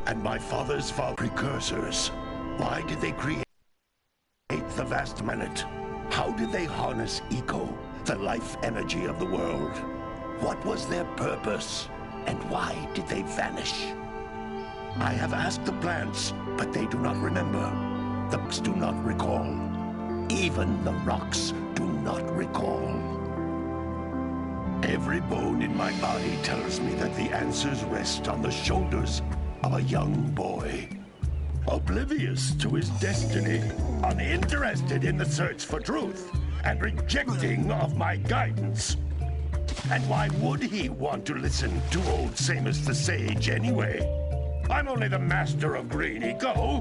and my father's precursors. Why did they create the vast planet? How did they harness eco, the life energy of the world? What was their purpose, and why did they vanish? I have asked the plants, but they do not remember. The books do not recall. Even the rocks do not recall. Every bone in my body tells me that the answers rest on the shoulders of a young boy. Oblivious to his destiny, uninterested in the search for truth, and rejecting of my guidance. And why would he want to listen to old Samus the Sage anyway? I'm only the master of green eco,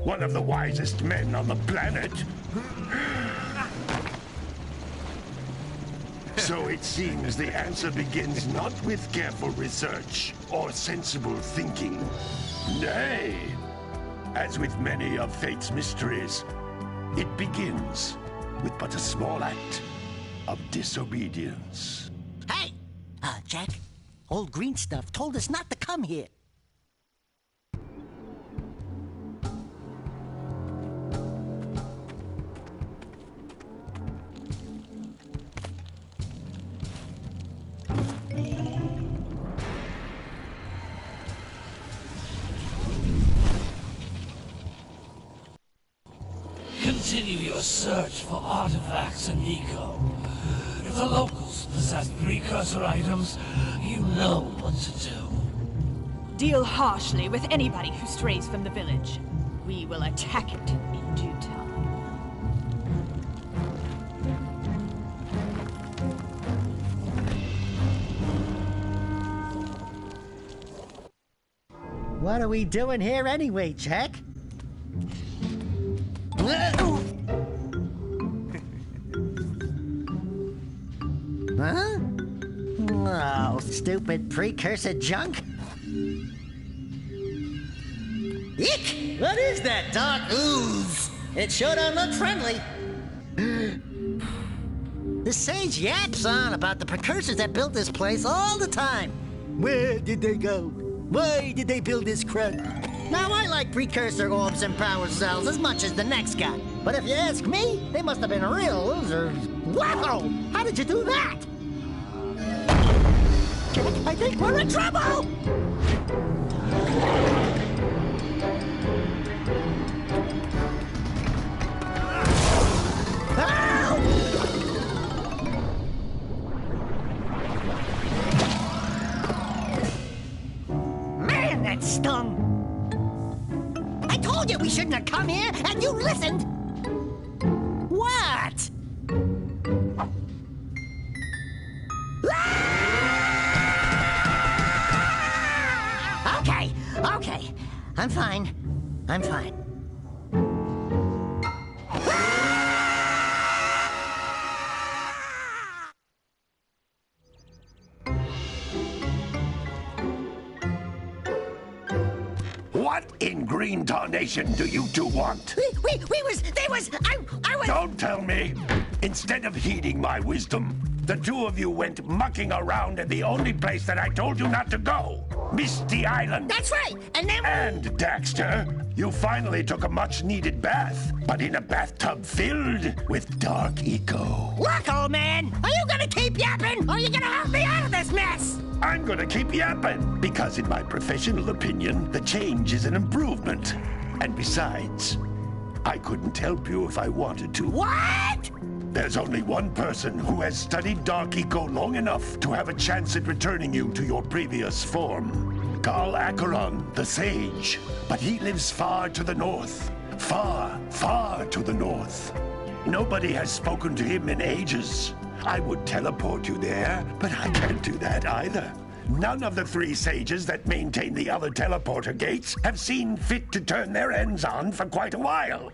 one of the wisest men on the planet. So it seems the answer begins not with careful research or sensible thinking. Nay, as with many of fate's mysteries, it begins with but a small act of disobedience. Hey! Jack, old green stuff told us not to come here. Continue your search for artifacts and eco. If the locals possess precursor items, you know what to do. Deal harshly with anybody who strays from the village. We will attack it in due time. What are we doing here anyway, Jack? Huh? Oh, stupid precursor junk. Eek! What is that dark ooze? It sure don't look friendly. The sage yaps on about the precursors that built this place all the time. Where did they go? Why did they build this crud? Now, I like precursor orbs and power cells as much as the next guy. But if you ask me, they must have been real losers. Wow! How did you do that? I think we're in trouble! Man, that stung! I told you we shouldn't have come here, and you listened! What? Okay. I'm fine. What in green tarnation do you two want? I was... Don't tell me! Instead of heeding my wisdom, the two of you went mucking around in the only place that I told you not to go. Misty Island. That's right, and then... And, Daxter, you finally took a much-needed bath, but in a bathtub filled with dark eco. Look, old man, are you gonna keep yapping, or are you gonna help me out of this mess? I'm gonna keep yapping, because in my professional opinion, the change is an improvement. And besides, I couldn't help you if I wanted to. What? There's only one person who has studied Dark Eco long enough to have a chance at returning you to your previous form. Carl Acheron, the Sage. But he lives far to the north. Far, far to the north. Nobody has spoken to him in ages. I would teleport you there, but I can't do that either. None of the three sages that maintain the other teleporter gates have seen fit to turn their ends on for quite a while.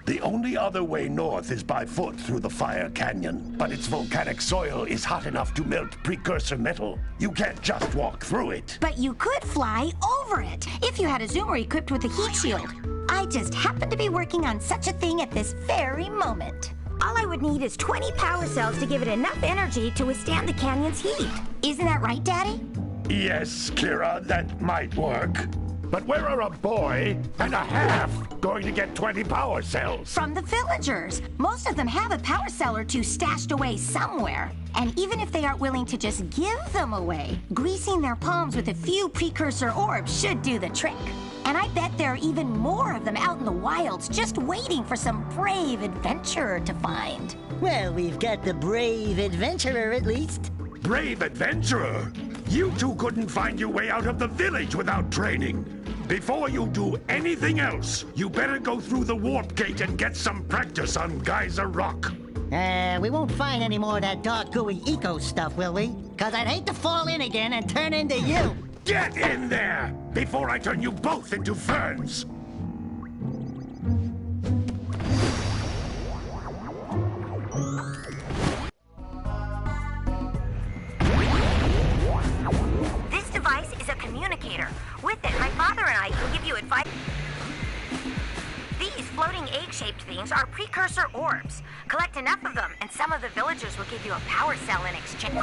The only other way north is by foot through the Fire Canyon, but its volcanic soil is hot enough to melt precursor metal. You can't just walk through it. But you could fly over it if you had a zoomer equipped with a heat shield. I just happen to be working on such a thing at this very moment. All I would need is 20 power cells to give it enough energy to withstand the canyon's heat. Isn't that right, Daddy? Yes, Kira, that might work. But where are a boy and a half going to get 20 power cells? From the villagers. Most of them have a power cell or two stashed away somewhere. And even if they aren't willing to just give them away, greasing their palms with a few precursor orbs should do the trick. And I bet there are even more of them out in the wilds just waiting for some brave adventurer to find. Well, we've got the brave adventurer at least. Brave adventurer? You two couldn't find your way out of the village without training. Before you do anything else, you better go through the warp gate and get some practice on Geyser Rock. We won't find any more of that dark, gooey eco stuff, will we? 'Cause I'd hate to fall in again and turn into you. Get in there before I turn you both into ferns. This device is a communicator. With it, my father and I can give you advice. These floating egg-shaped things are precursor orbs. Collect enough of them, and some of the villagers will give you a power cell in exchange.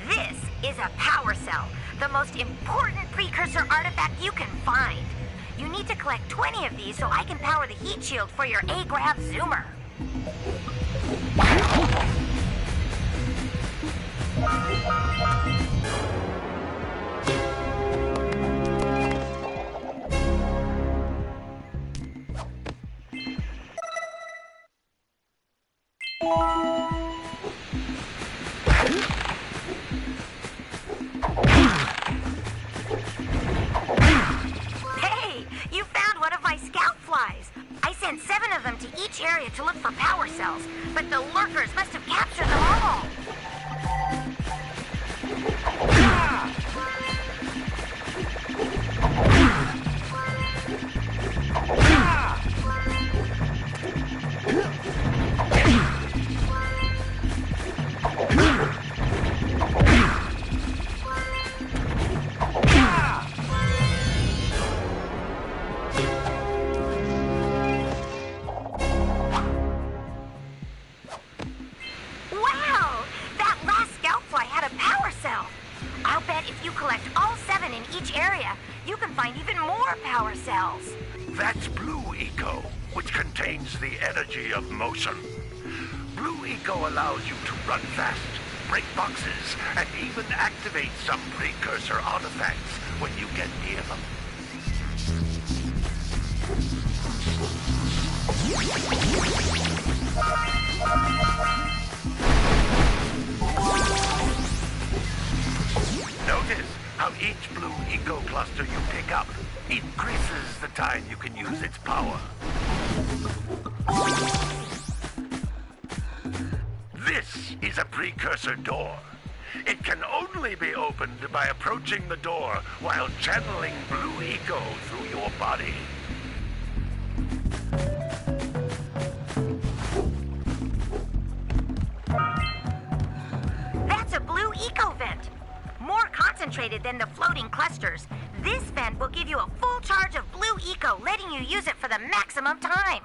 This is a power cell, the most important precursor artifact you can find. You need to collect 20 of these so I can power the heat shield for your A-Grav zoomer. Hey, you found one of my scout flies. I sent 7 of them to each area to look for power cells, but the lurkers must have captured them all. Wow! That last scout fly had a power cell. I'll bet if you collect all 7 in each area, you can find even more power cells. That's Blue Eco, which contains the energy of motion. Blue Eco allows you to run fast, break boxes, and even activate some precursor artifacts when you get near them. Notice how each Blue Eco cluster you pick up increases the time you can use its power. This is a precursor door. It can only be opened by approaching the door while channeling Blue Eco through your body. That's a Blue Eco vent. More concentrated than the floating clusters. This vent will give you a full charge of Blue Eco, letting you use it for the maximum time.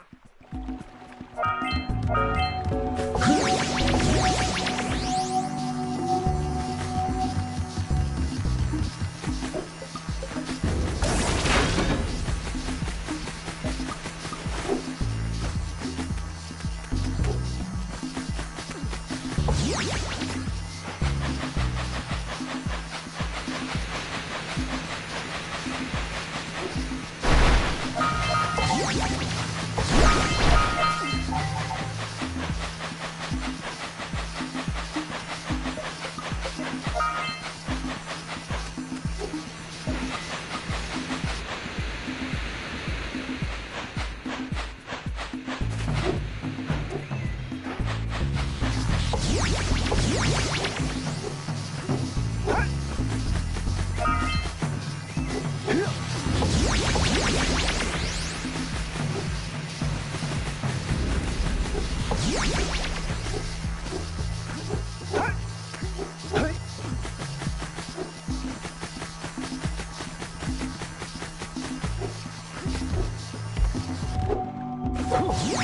Good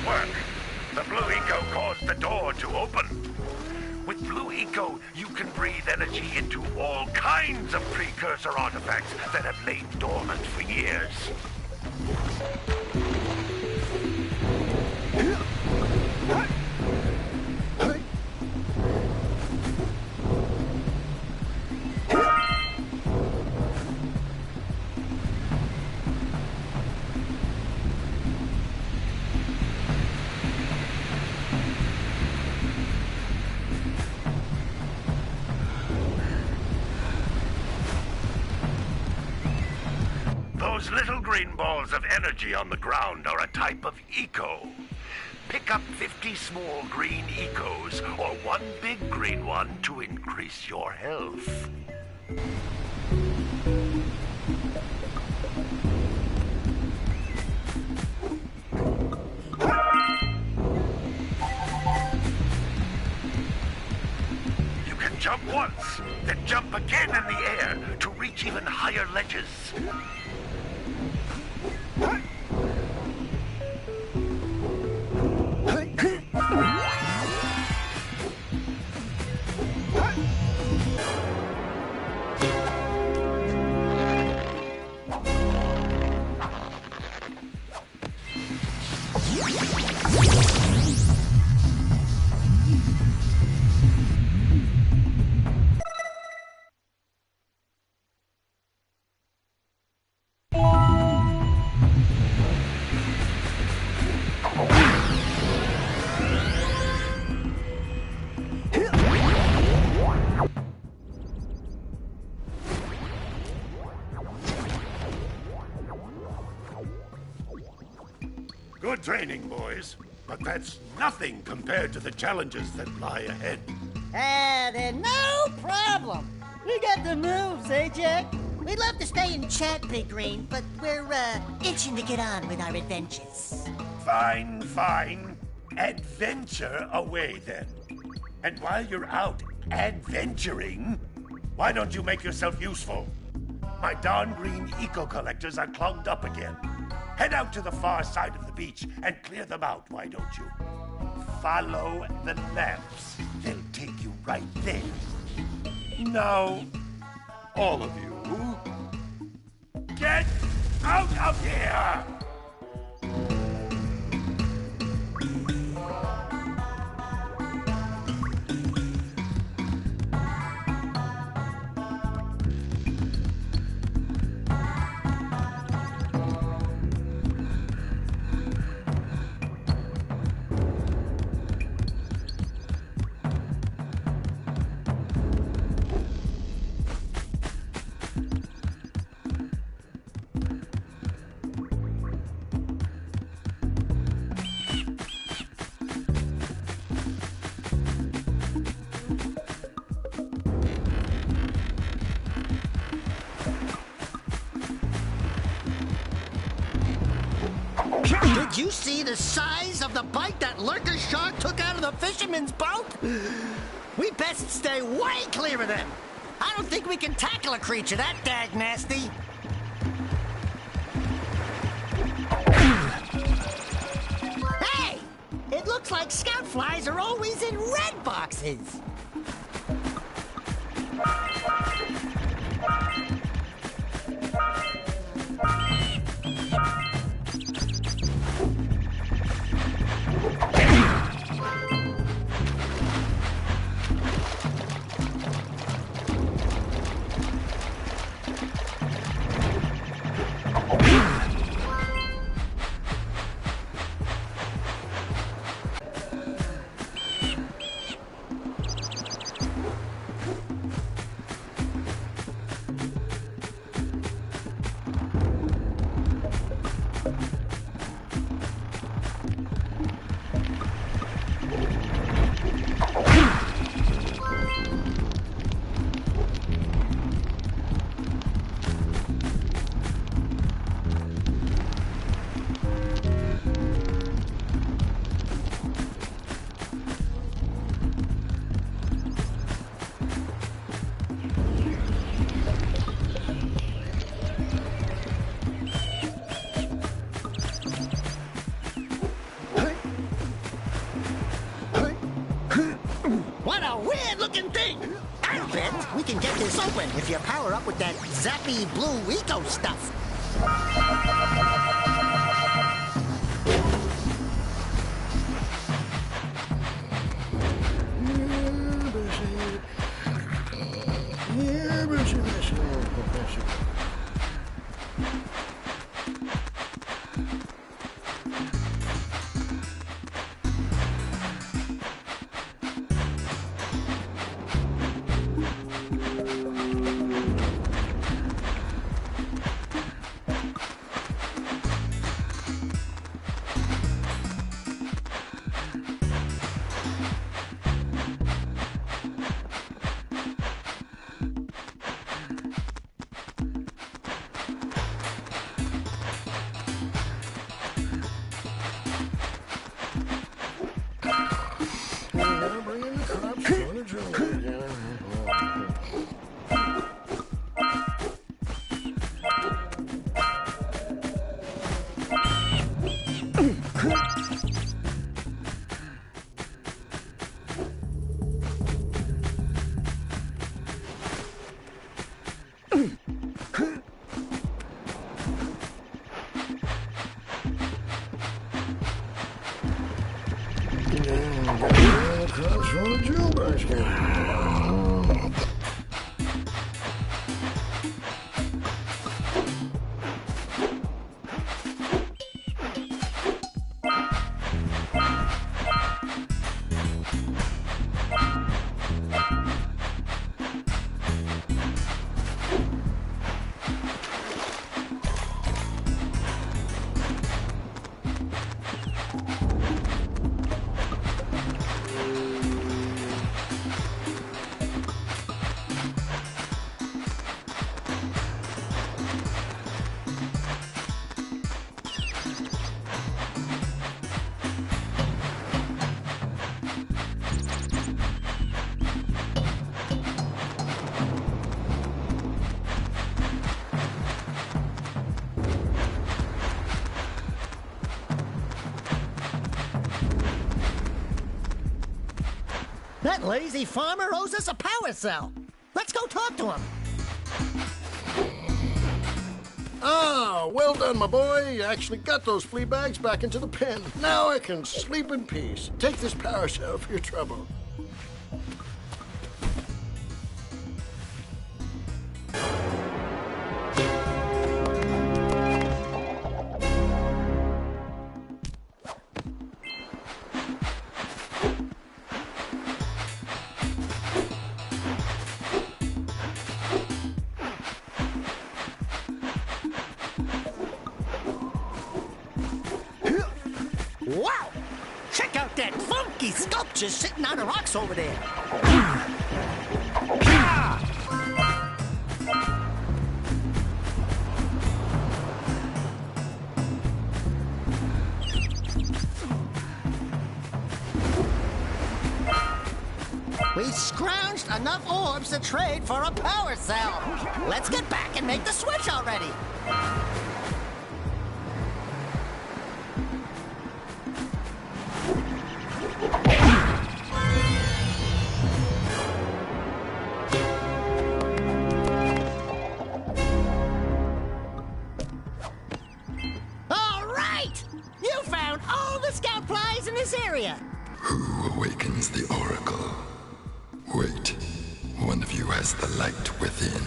work. The blue eco caused the door to open. With blue eco, you can breathe energy into all kinds of precursor artifacts that have lain dormant for years. Those little green balls of energy on the ground are a type of eco. Pick up 50 small green ecos or one big green one to increase your health. You can jump once, then jump again in the air to reach even higher ledges. Good training, boys. But that's nothing compared to the challenges that lie ahead. Then no problem. We got the moves, eh, Jack? We'd love to stay and chat, Big Green, but we're, itching to get on with our adventures. Fine, fine. Adventure away, then. And while you're out adventuring, why don't you make yourself useful? My darn green eco-collectors are clogged up again. Head out to the far side of the beach and clear them out, why don't you? Follow the lamps. They'll take you right there. Now, all of you, get out of here! Did you see the size of the bite that lurker shark took out of the fisherman's boat? We best stay way clear of them. I don't think we can tackle a creature that dag nasty. Hey! It looks like scout flies are always in red boxes. weird-looking thing. I'll bet we can get this open if you power up with that zappy blue eco stuff. That lazy farmer owes us a power cell. Let's go talk to him. Ah, well done, my boy. You actually got those flea bags back into the pen. Now I can sleep in peace. Take this power cell for your trouble. Wow! Check out that funky sculpture sitting on the rocks over there. We scrounged enough orbs to trade for a power cell. Let's get back and make the switch already. In this area. Who awakens the Oracle? Wait, one of you has the light within.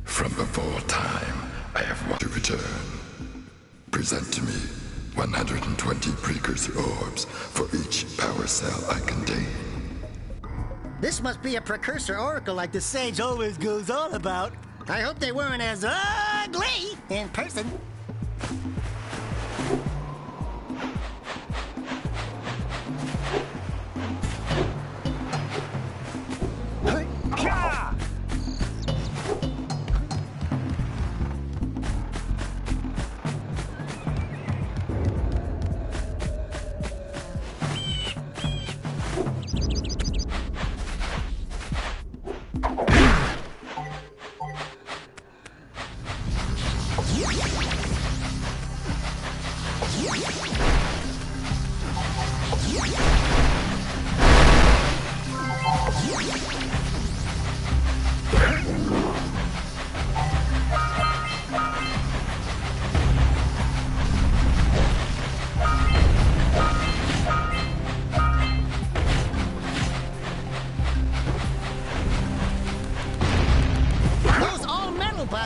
From before time, I have one to return. Present to me 120 precursor orbs for each power cell I contain. This must be a precursor oracle like the sage always goes on about. I hope they weren't as ugly in person.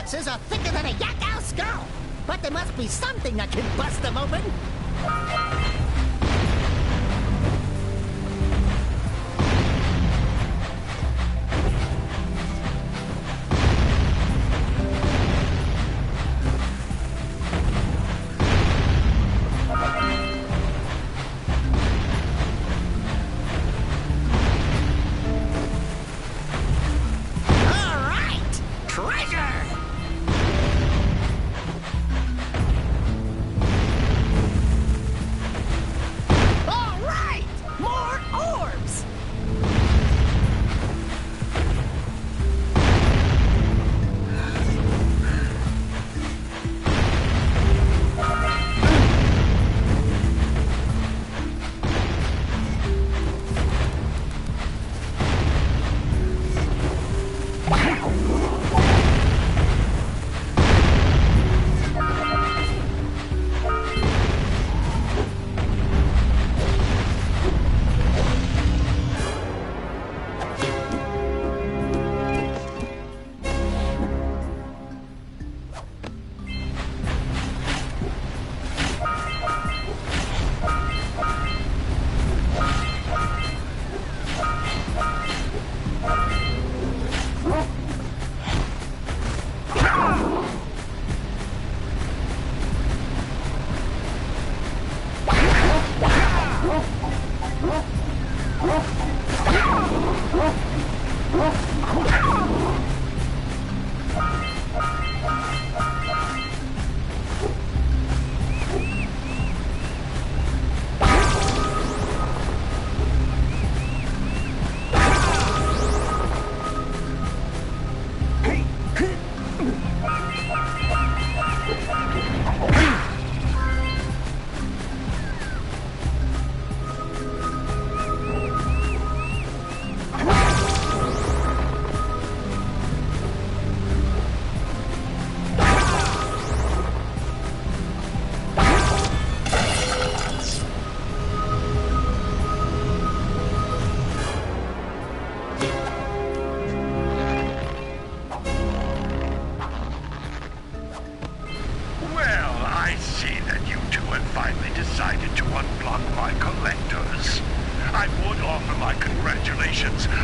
boxes are thicker than a yak-owl skull. But there must be something that can bust them open.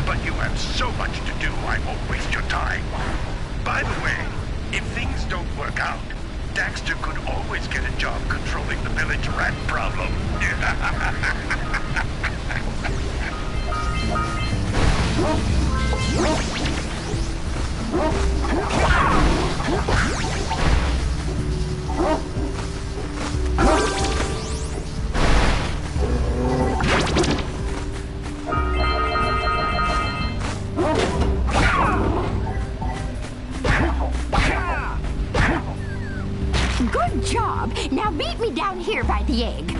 But you have so much to do, I won't waste your time. By the way, if things don't work out, Daxter could always get a job controlling the village rat problem. Good job. Now meet me down here by the egg.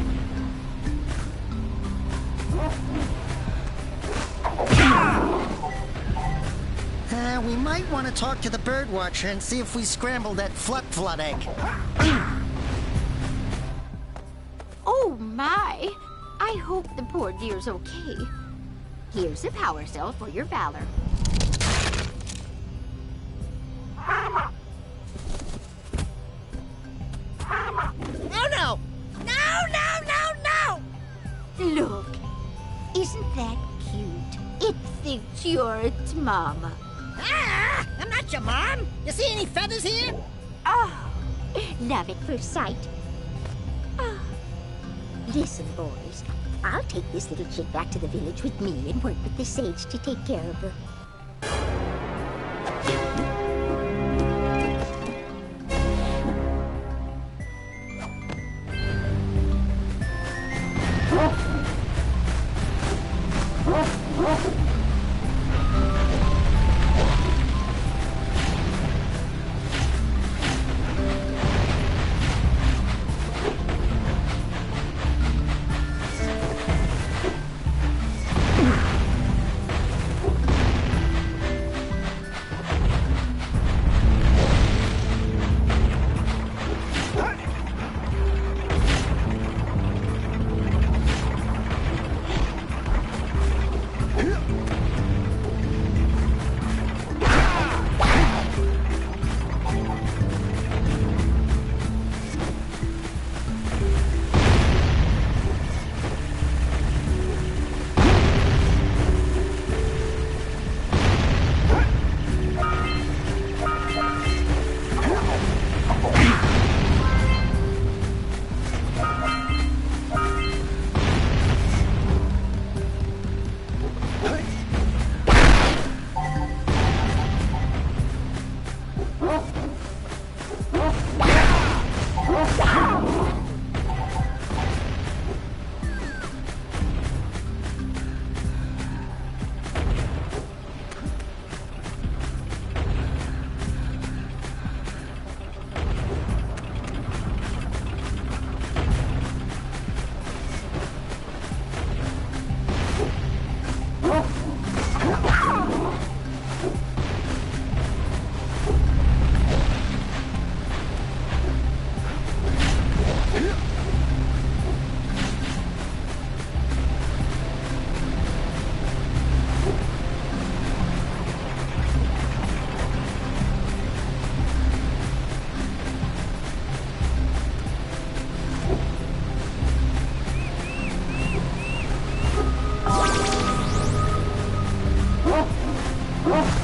We might want to talk to the bird watcher and see if we scrambled that flood egg. Oh my! I hope the poor dear's okay. Here's a power cell for your valor. Oh no! No, no, no, no! Look, isn't that cute? It thinks you're its mama. Ah! I'm not your mom! You see any feathers here? Oh, love at first sight. Oh. Listen, boys. I'll take this little chick back to the village with me and work with the sage to take care of her.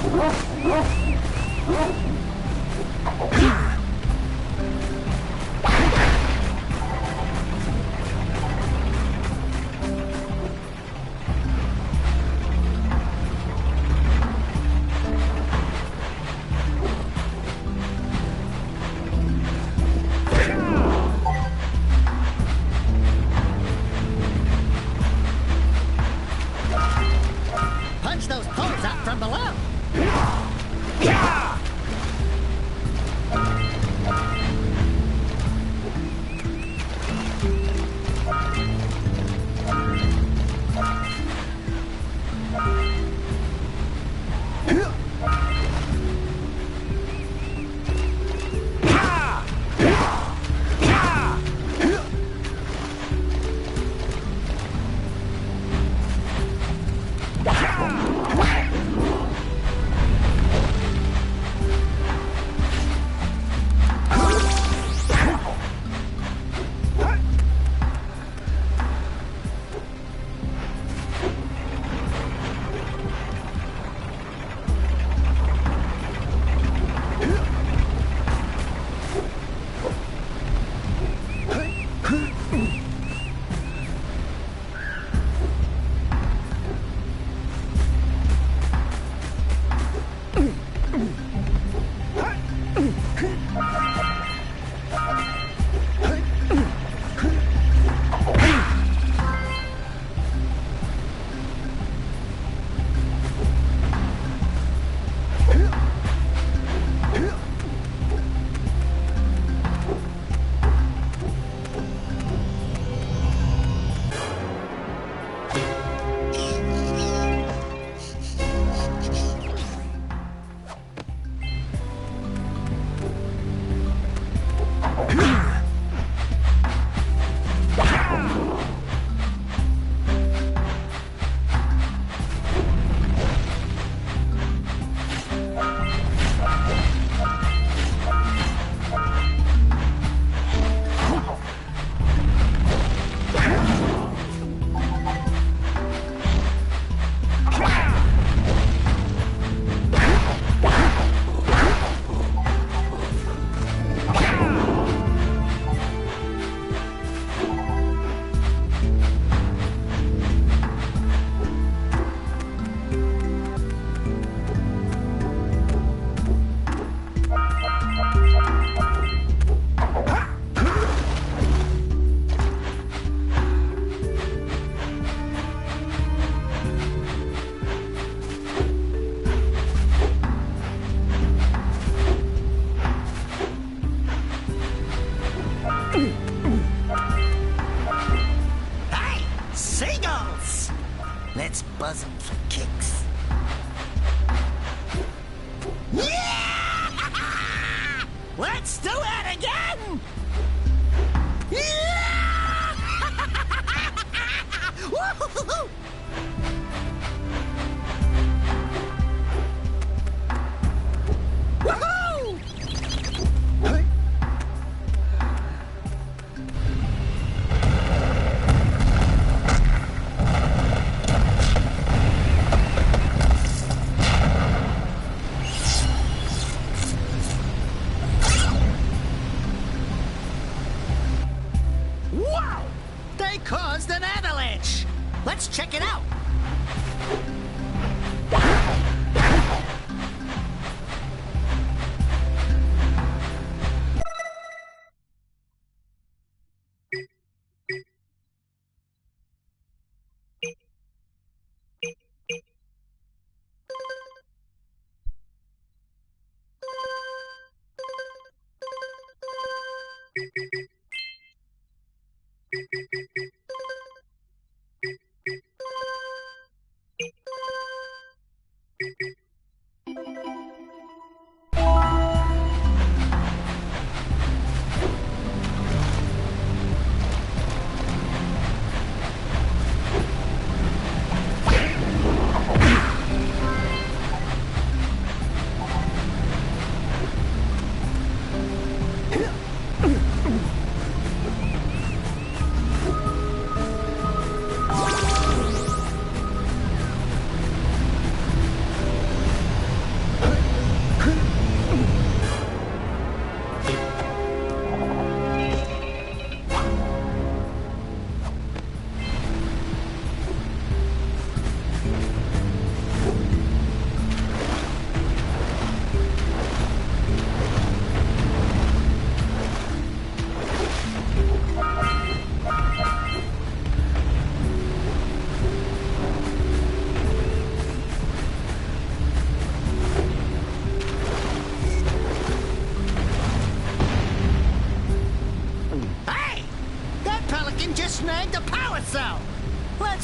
Punch those poles out from below.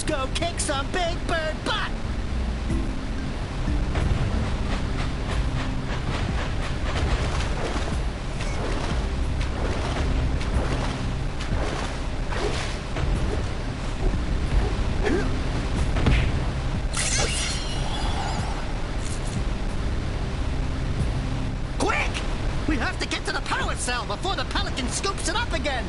Let's go kick some Big Bird butt! Quick! We have to get to the power cell before the Pelican scoops it up again!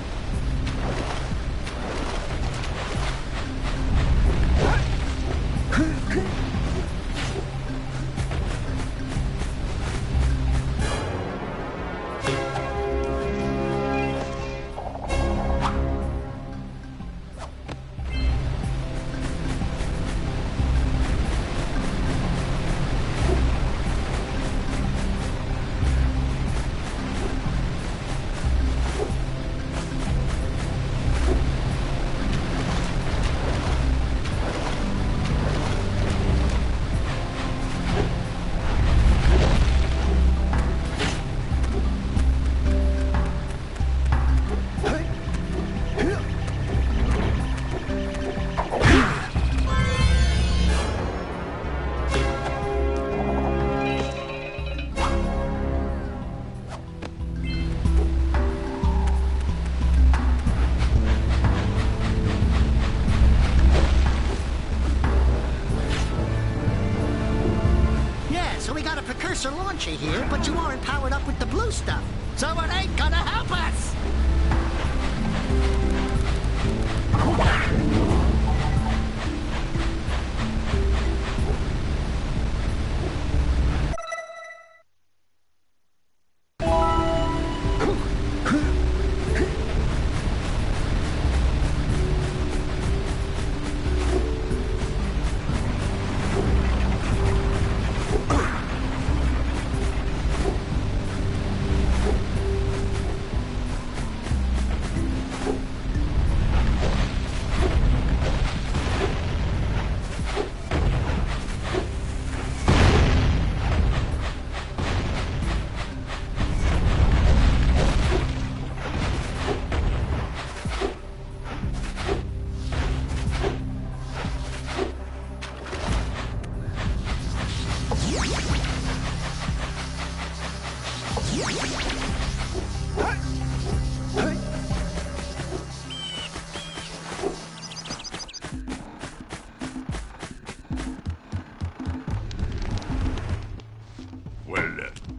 Precursor launcher here, but you aren't powered up with the blue stuff, so it ain't gonna help us!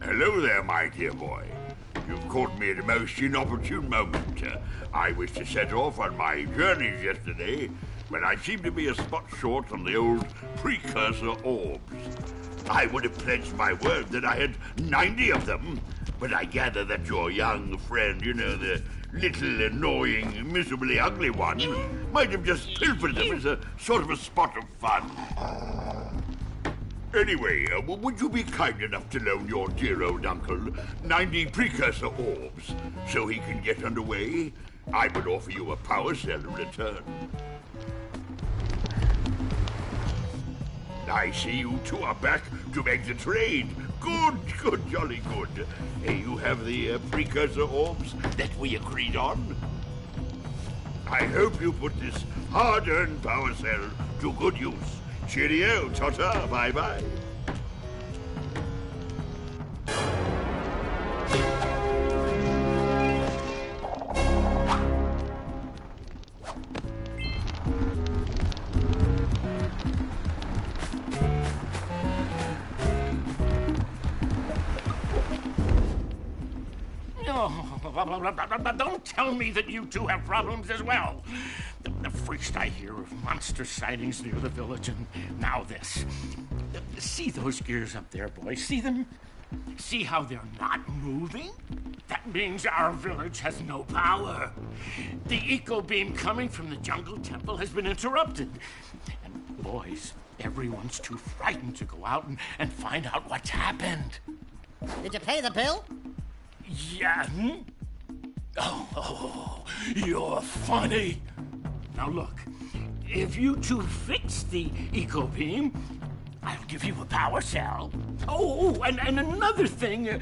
Hello there, my dear boy. You've caught me at a most inopportune moment. I was to set off on my journeys yesterday, but I seem to be a spot short on the old precursor orbs. I would have pledged my word that I had 90 of them, but I gather that your young friend, you know, the little annoying, miserably ugly one, might have just pilfered them as a sort of a spot of fun. Anyway, would you be kind enough to loan your dear old uncle 90 precursor orbs so he can get underway? I would offer you a power cell in return. I see you two are back to make the trade. Good, jolly good. You have the precursor orbs that we agreed on? I hope you put this hard-earned power cell to good use. Cheerio, ta-ta, bye-bye. Don't tell me that you two have problems as well. First I hear of monster sightings near the village, and now this. See those gears up there, boys? See them? See how they're not moving? That means our village has no power. The eco beam coming from the jungle temple has been interrupted. And boys, everyone's too frightened to go out and find out what's happened. Did you pay the bill? Yeah. Oh, you're funny. Now look, if you two fix the eco beam, I'll give you a power cell. Oh, and another thing,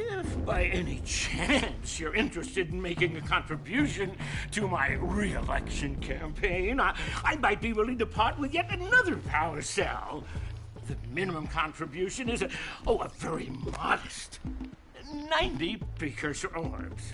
If by any chance you're interested in making a contribution to my re-election campaign, I might be willing to part with yet another power cell. The minimum contribution is a very modest 90 precursor orbs.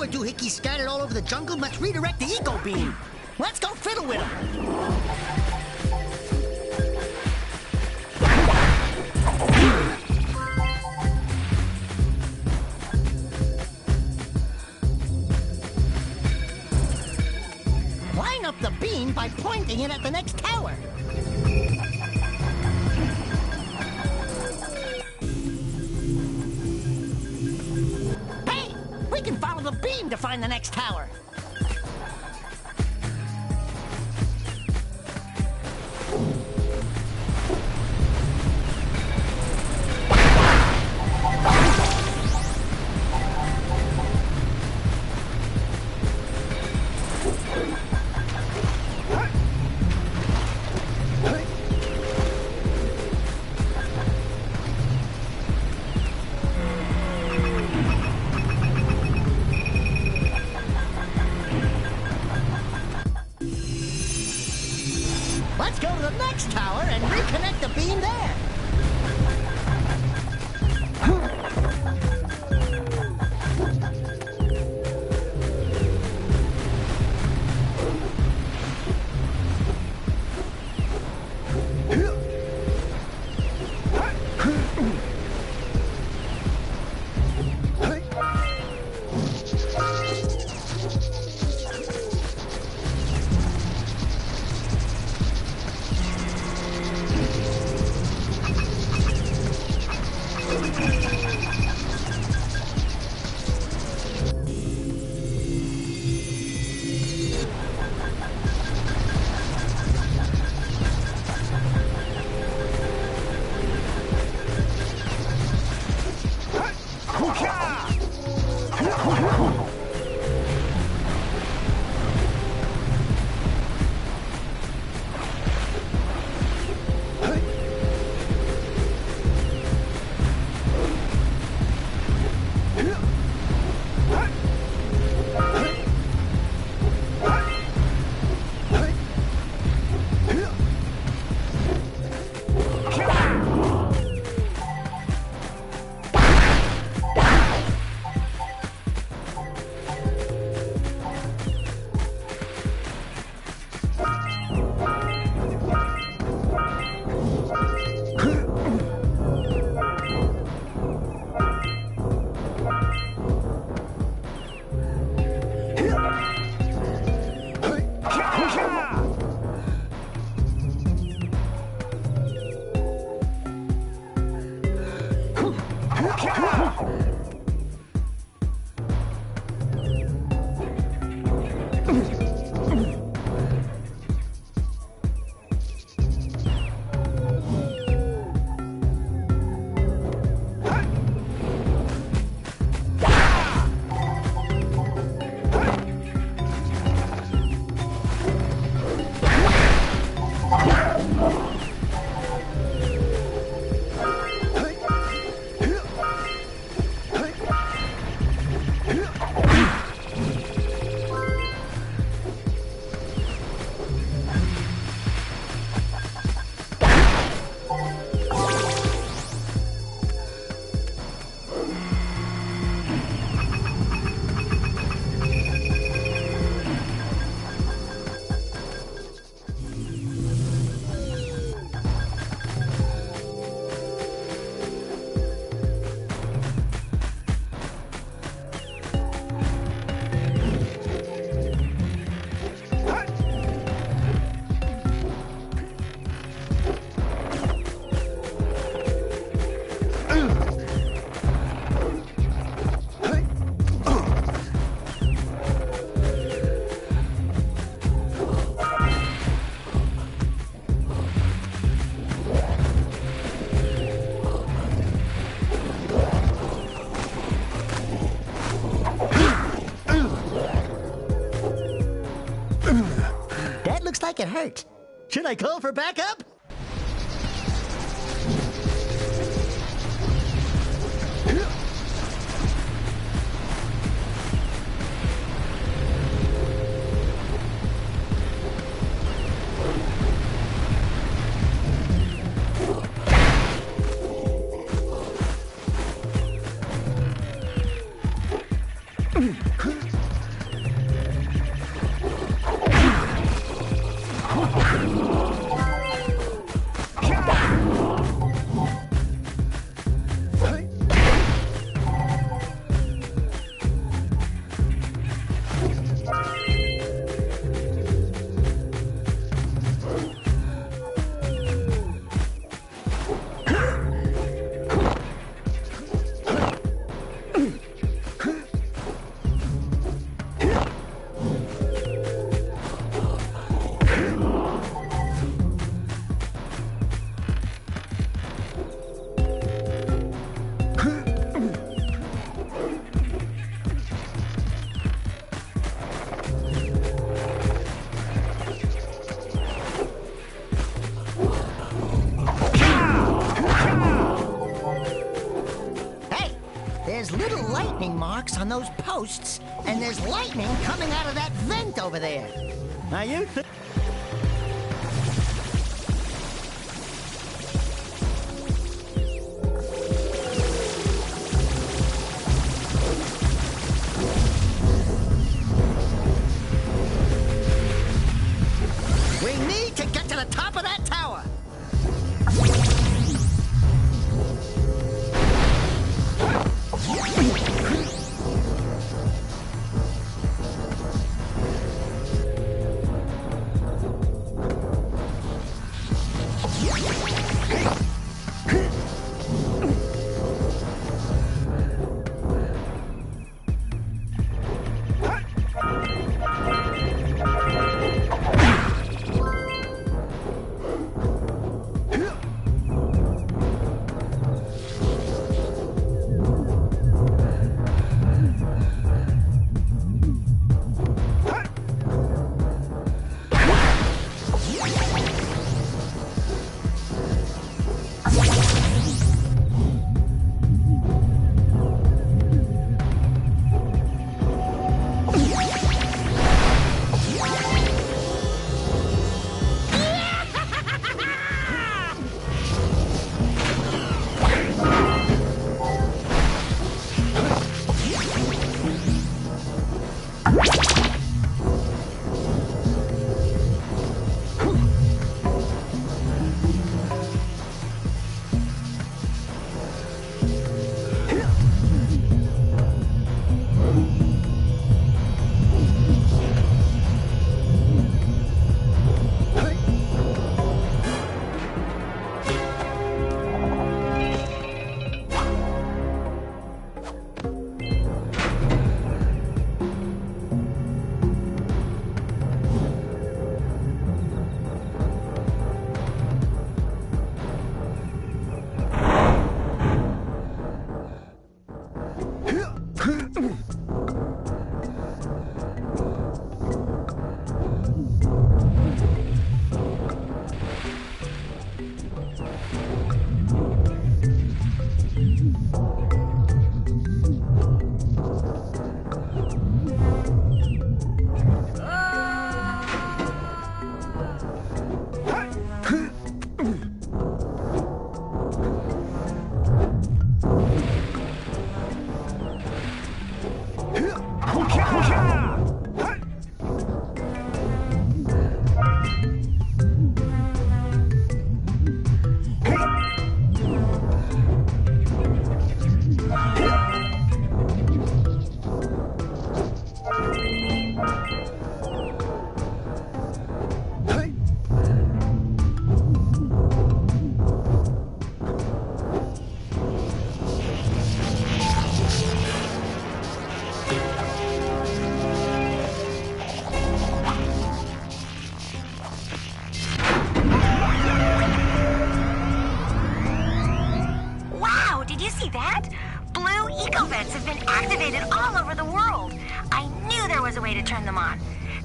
doohickeys scattered all over the jungle must redirect the eco beam. Let's go fiddle with them. Line up the beam by pointing it at the next tower. Hey, we can follow the beam to find the next tower. Let's go to the next tower and reconnect the beam there. Like it hurt. Should I call for backup? There's little lightning marks on those posts, and there's lightning coming out of that vent over there. Now you allowing me to get to the top of that tower.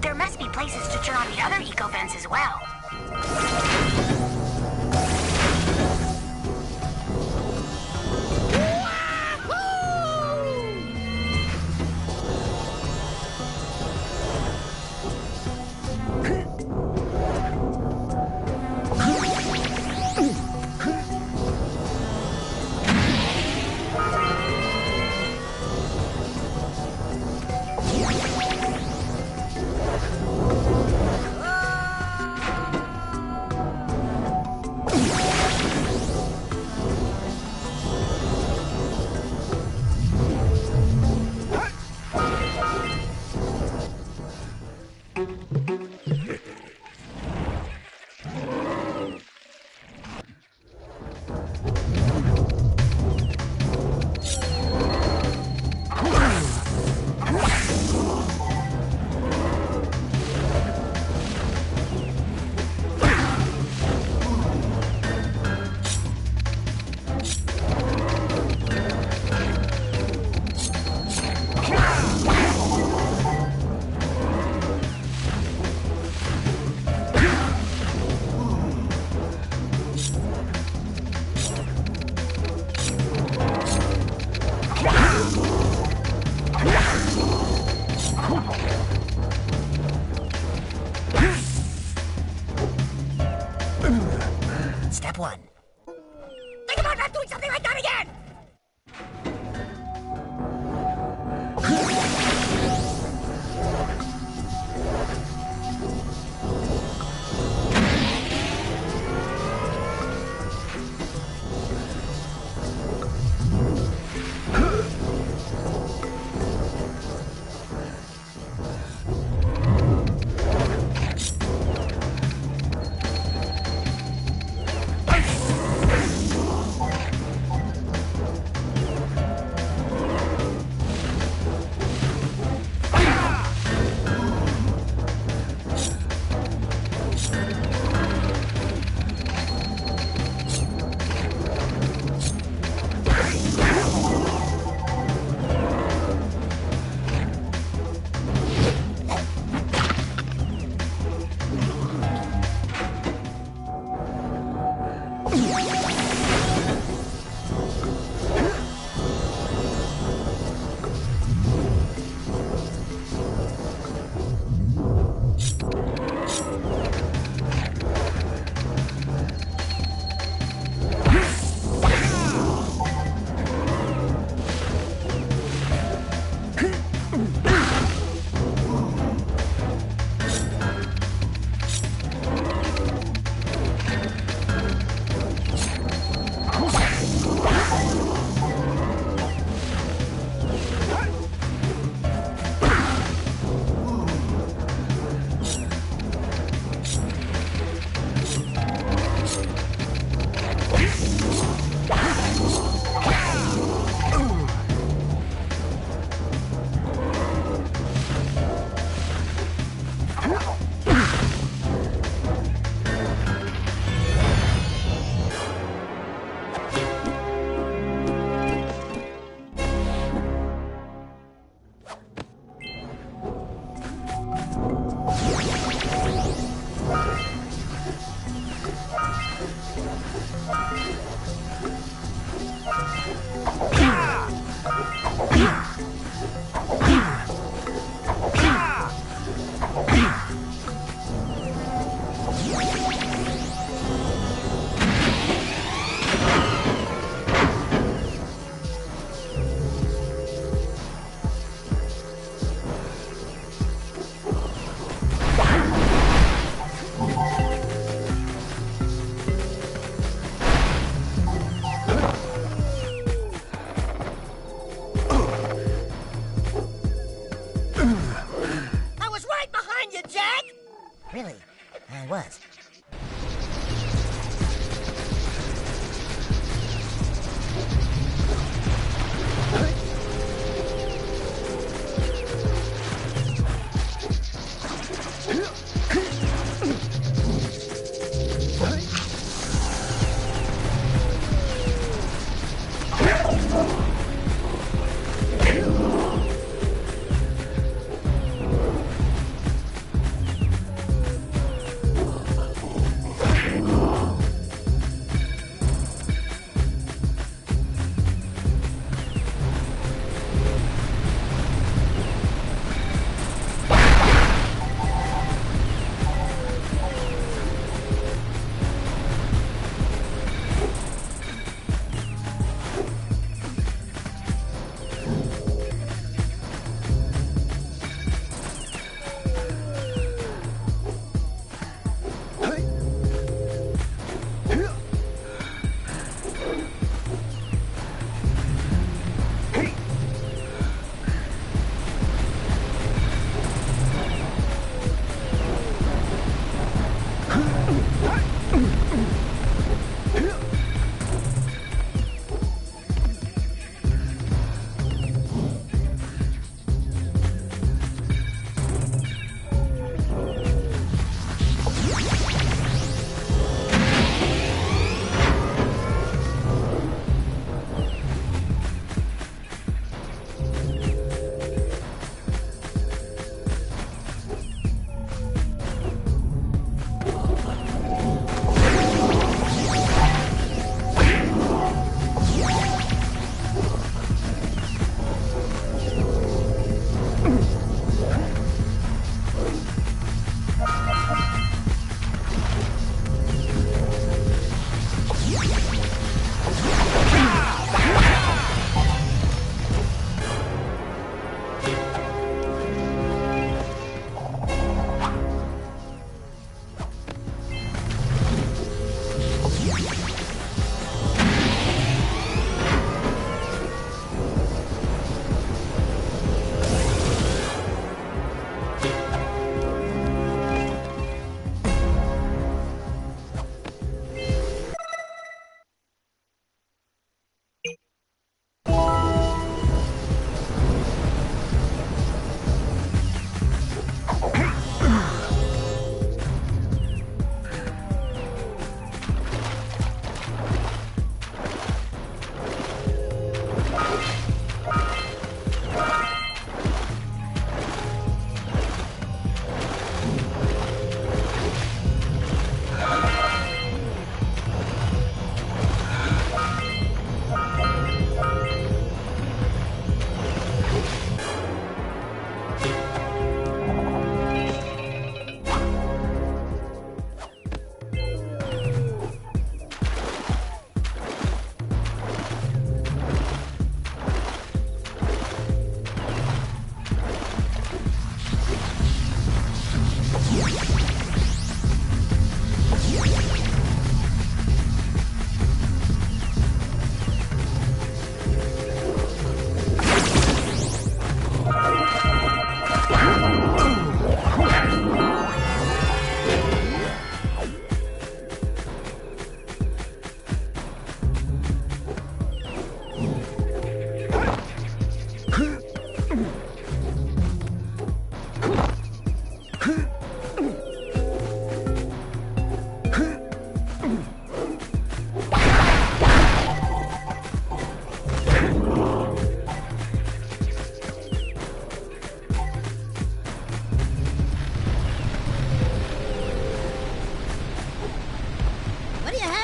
There must be places to turn on the other eco vents as well. Step one. Think about not doing something like that again!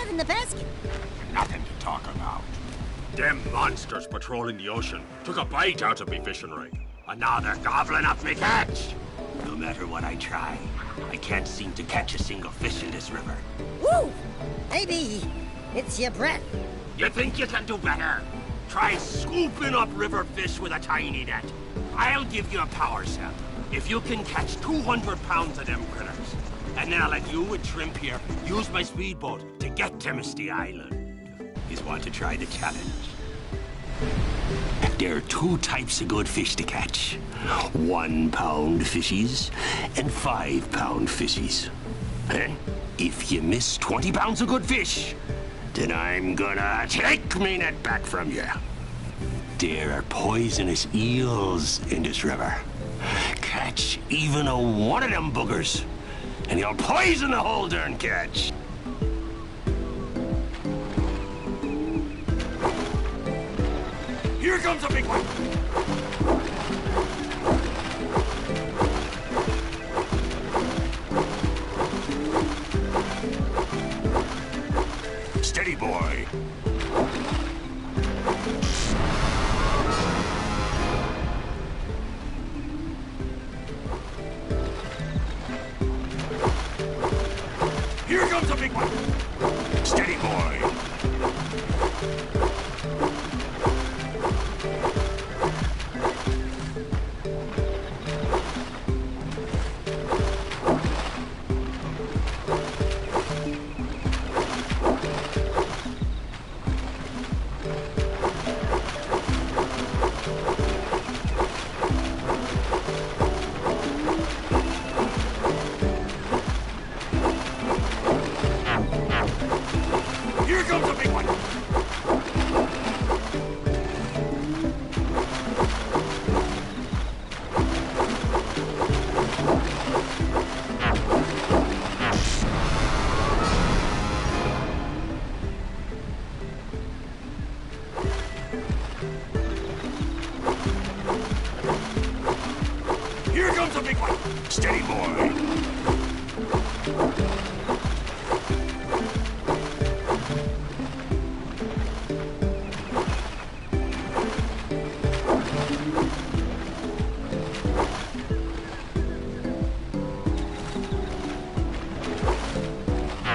in the basket? Nothing to talk about. Them monsters patrolling the ocean took a bite out of me fishing rig. And now they're gobbling up me catch. No matter what I try, I can't seem to catch a single fish in this river. Woo! Maybe it's your breath. You think you can do better? Try scooping up river fish with a tiny net. I'll give you a power cell if you can catch 200 pounds of them critters. And then I'll let you and Shrimp here use my speedboat to get to Misty Island. You want to try the challenge? There are two types of good fish to catch. 1 pound fishies and 5 pound fishies. And if you miss 20 pounds of good fish, then I'm gonna take me net back from you. There are poisonous eels in this river. Catch even a one of them boogers, and you'll poison the whole darn catch. Here comes a big one. Steady, boy. Here comes a big one. Steady, boy. Here comes a big one. Here comes a big one. Steady, boy.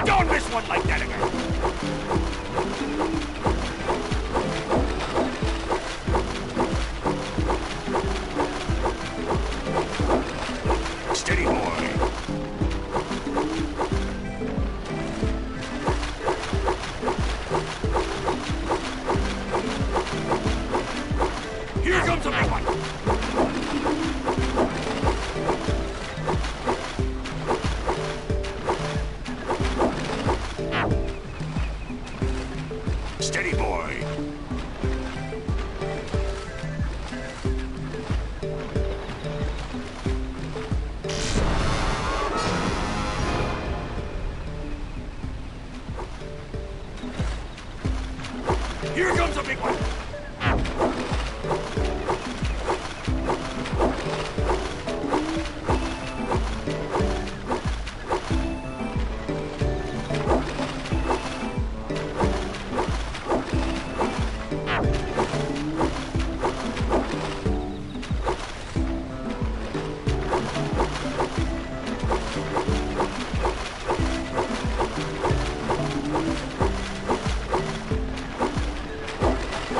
Don't miss one like that again. Steady, boy. Here comes a big one. Steady, boy. Here comes a big one.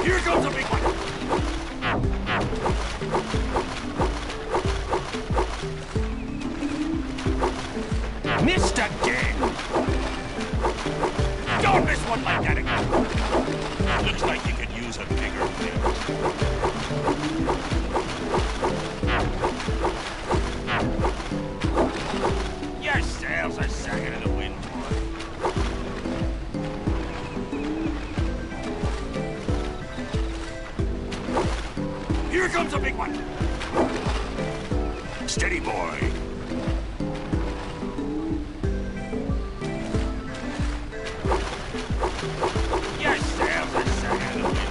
Here comes a big one. Missed again. Don't miss one like that again. Looks like you could use a bigger fish. Your sails are sagging in the wind, boy. Here comes a big one. Steady, boy. Your sails are sagging in the wind.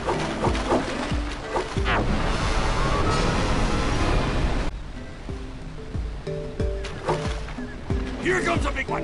Here comes a big one.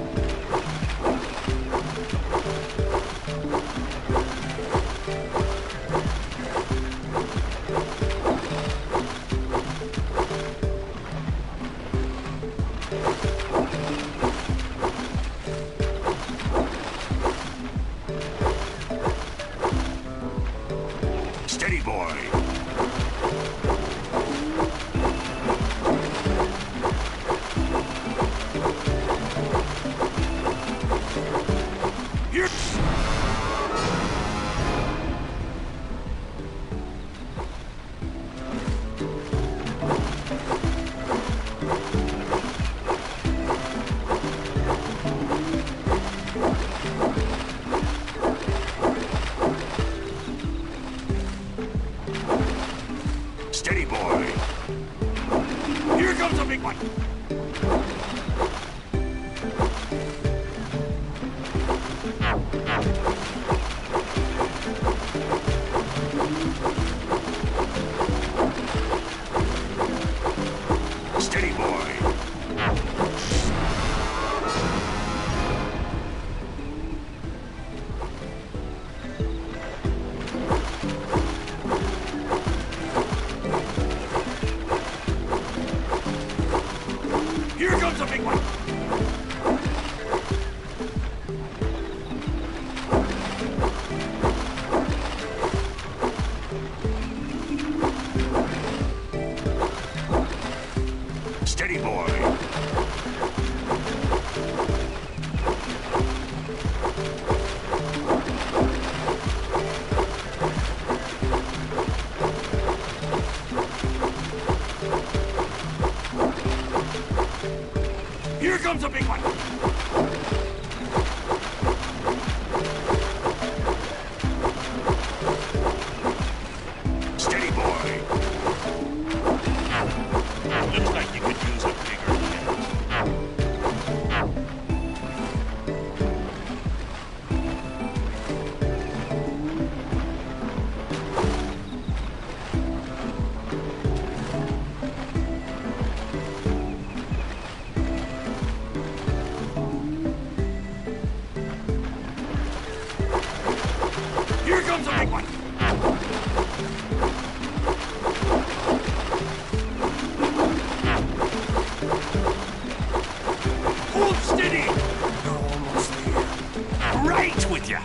right with you.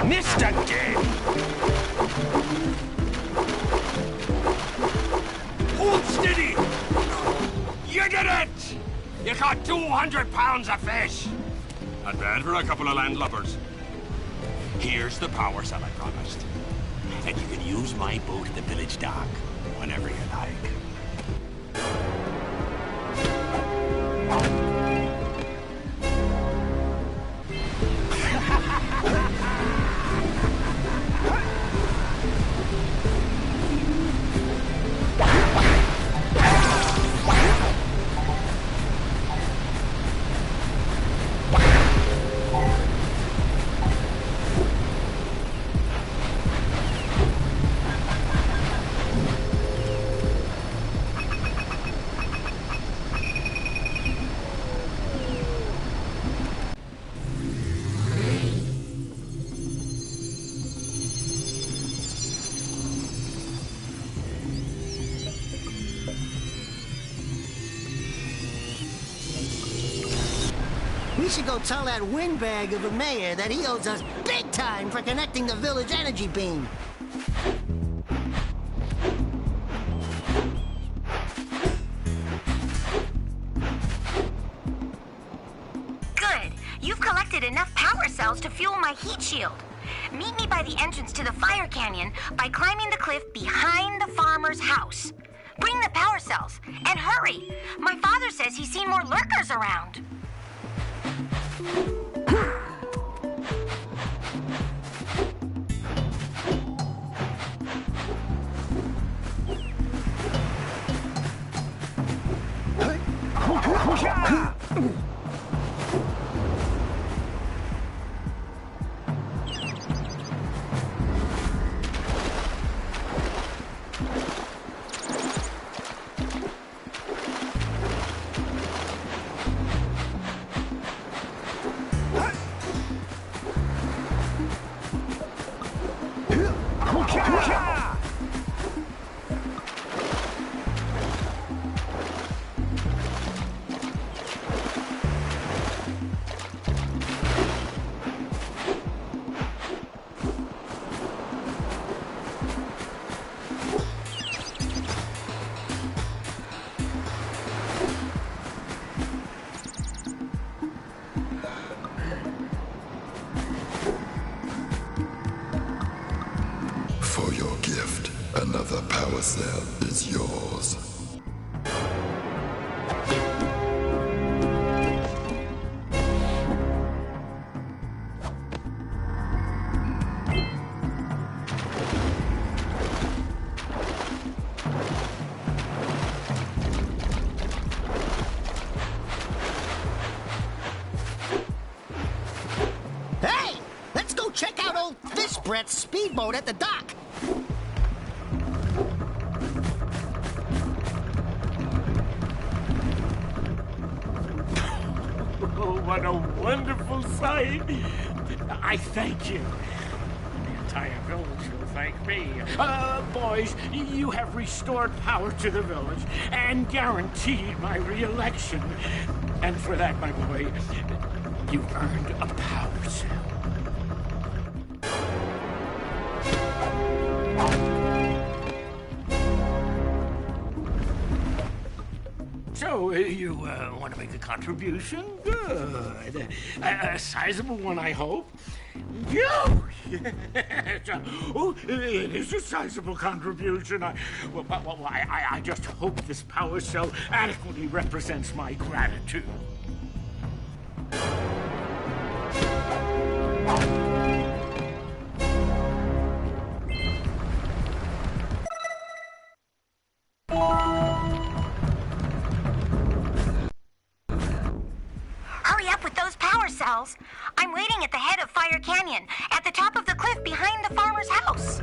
Missed again. Hold steady. You did it! You caught 200 pounds of fish. Not bad for a couple of landlubbers. Here's the power cell I promised. And you can use my boat at the village dock whenever you like. We should go tell that windbag of a mayor that he owes us big time for connecting the village energy beam. Good. You've collected enough power cells to fuel my heat shield. Meet me by the entrance to the fire canyon by climbing the cliff behind the farmer's house. Bring the power cells, and hurry! My father says he's seen more lurkers around. For your gift, another power cell is yours. Hey! Let's go check out old Fish Brett's speedboat at the dock. Oh, what a wonderful sight. I thank you. The entire village will thank me. Boys, you have restored power to the village and guaranteed my re-election. And for that, my boy, you've earned a power cell. So, you want to make a contribution? Good. A sizable one, I hope. You! Oh, it is a sizable contribution. I just hope this power cell adequately represents my gratitude. Hurry up with those power cells. I'm waiting at the head of Fire Canyon, at the top of the cliff behind the farmer's house.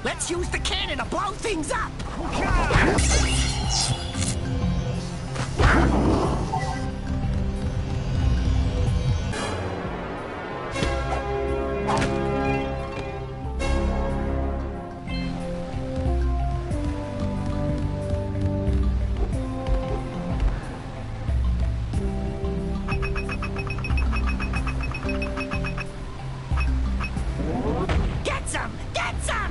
Let's use the cannon to blow things up! Get some! Get some!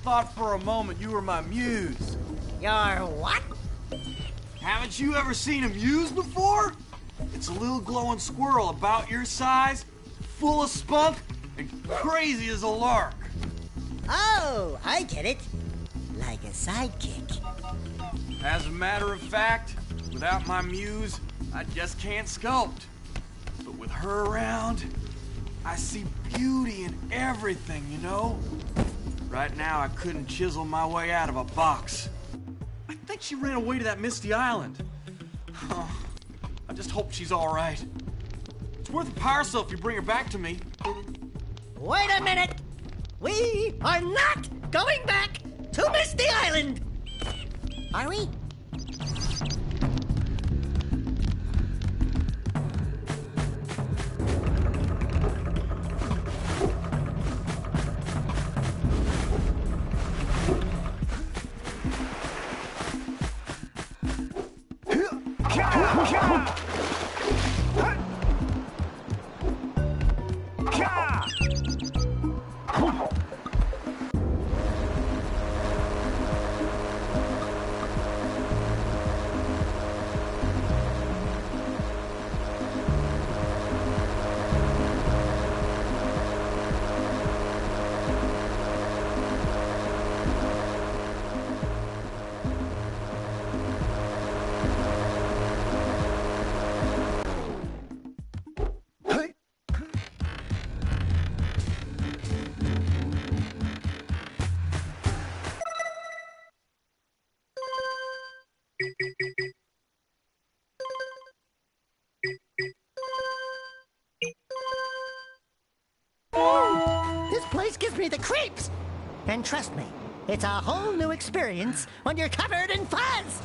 thought for a moment you were my muse. Your what? Haven't you ever seen a muse before? It's a little glowing squirrel about your size, full of spunk, and crazy as a lark. Oh, I get it. Like a sidekick. As a matter of fact, without my muse, I just can't sculpt. But with her around, I see beauty in everything, you know? Right now, I couldn't chisel my way out of a box. I think she ran away to that misty island. Oh, I just hope she's all right. It's worth a power cell if you bring her back to me. Wait a minute! We are not going back to Misty Island! Are we? me the creeps. And trust me, it's a whole new experience when you're covered in fuzz.